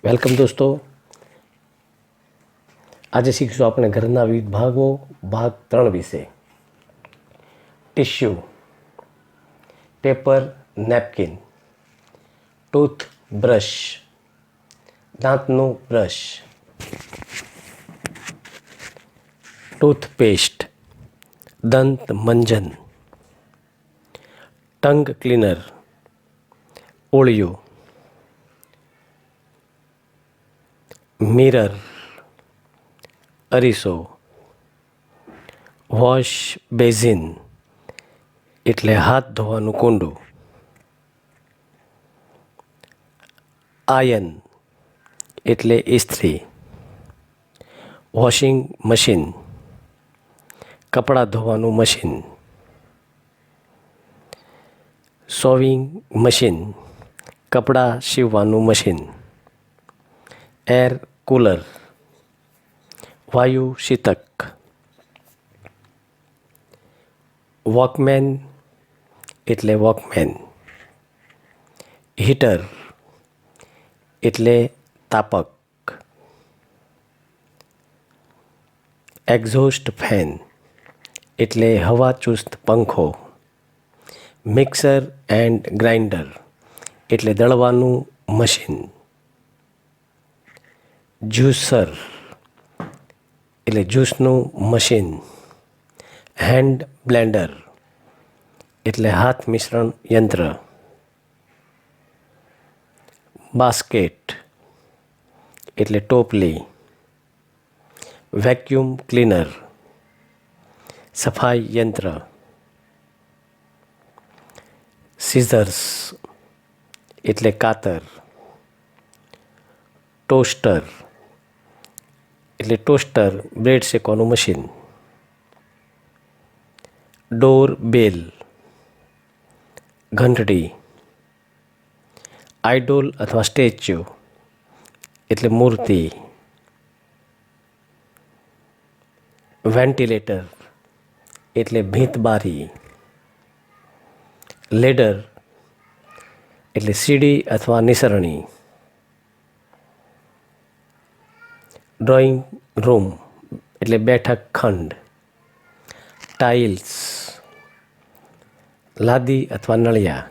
Welcome દોસ્તો, આજે શીખશું આપણે ઘરના વિવિધ ભાગો ભાગ 3 વિશે. Tissue, paper, napkin, tooth brush, દાંતનું બ્રશ, ટૂથપેસ્ટ, દંત મંજન, ટંગ ક્લીનર, ઓળિયું, મિરર, અરીસો, વોશ બેઝિન એટલે હાથ ધોવાનું કુંડું, આયન એટલે ઇસ્ત્રી, વોશિંગ મશીન કપડાં ધોવાનું મશીન, સોવિંગ મશીન કપડાં સીવવાનું મશીન, એર કૂલર વાયુ શીતક, વોકમેન એટલે વોકમેન, હીટર એટલે તાપક, એક્ઝોસ્ટ ફેન એટલે હવા ચુસ્ત પંખો, મિક્સર એન્ડ ગ્રાઇન્ડર એટલે દળવાનું મશીન, જ્યુસર એટલે જ્યુસનું મશીન, હેન્ડ બ્લેન્ડર એટલે હાથ મિશ્રણ યંત્ર, બાસ્કેટ એટલે ટોપલી, વેક્યુમ ક્લીનર સફાઈ યંત્ર, સીઝર્સ એટલે કાતર, ટોસ્ટર એટલે ટોસ્ટર બ્રેડ શેકવાનું મશીન, ડોર બેલ ઘંટડી, આઇડોલ અથવા સ્ટેચ્યુ એટલે મૂર્તિ, વેન્ટિલેટર એટલે ભીંતબારી, લેડર એટલે સીડી અથવા નિસરણી, ડ્રોઈંગ રૂમ એટલે બેઠક ખંડ, ટાઇલ્સ લાદી અથવા નળિયા,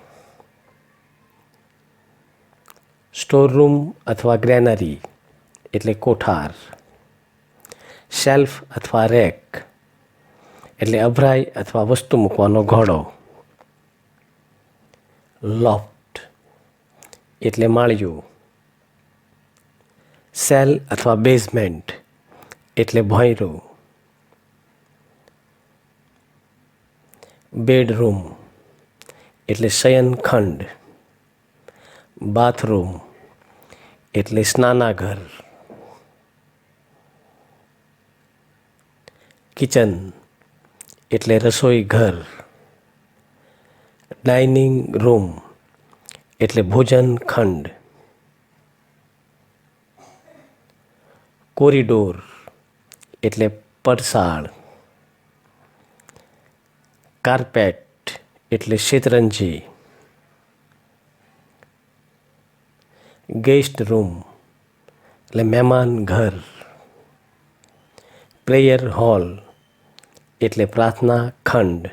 સ્ટોર રૂમ અથવા ગ્રેનરી એટલે કોઠાર, શેલ્ફ અથવા રેક એટલે અભરાઈ અથવા વસ્તુ મૂકવાનો ઘોડો, લોફ્ટ એટલે માળિયું, સેલ અથવા બેઝમેન્ટ એટલે ભોંયરું, બેડરૂમ એટલે શયનખંડ, બાથરૂમ એટલે સ્નાનાઘર, કિચન એટલે રસોઈ ઘર, ડાઇનિંગ રૂમ એટલે ભોજન ખંડ, કોરિડોર એટલે પડસાળ, કાર્પેટ એટલે શેતરંજી, ગેસ્ટ રૂમ એટલે મહેમાન ઘર, પ્રેયર હોલ એટલે પ્રાર્થના ખંડ,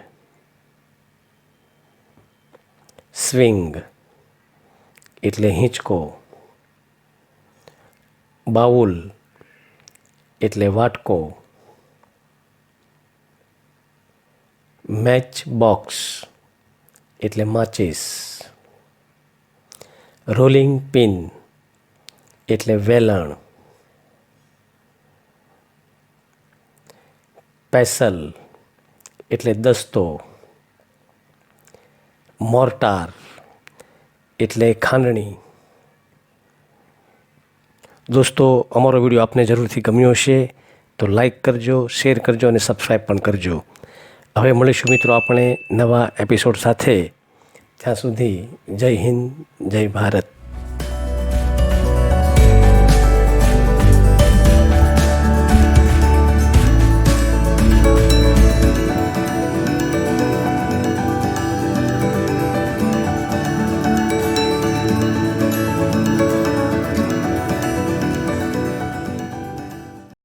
સ્વિંગ એટલે હિંચકો, બાઉલ એટલે વાટકો, મેચ બોક્સ એટલે માચીસ, રોલિંગ પિન એટલે વેલણ, પેસલ એટલે દસ્તો, મોર્ટાર એટલે ખાંડણી. દોસ્તો, અમારો વિડીયો આપને જરૂરથી ગમ્યો હશે તો લાઈક કરજો, શેર કરજો અને સબસ્ક્રાઈબ પણ કરજો. હવે મળીશું મિત્રો આપણે નવા એપિસોડ સાથે. ત્યાં સુધી જય હિન્દ, જય ભારત.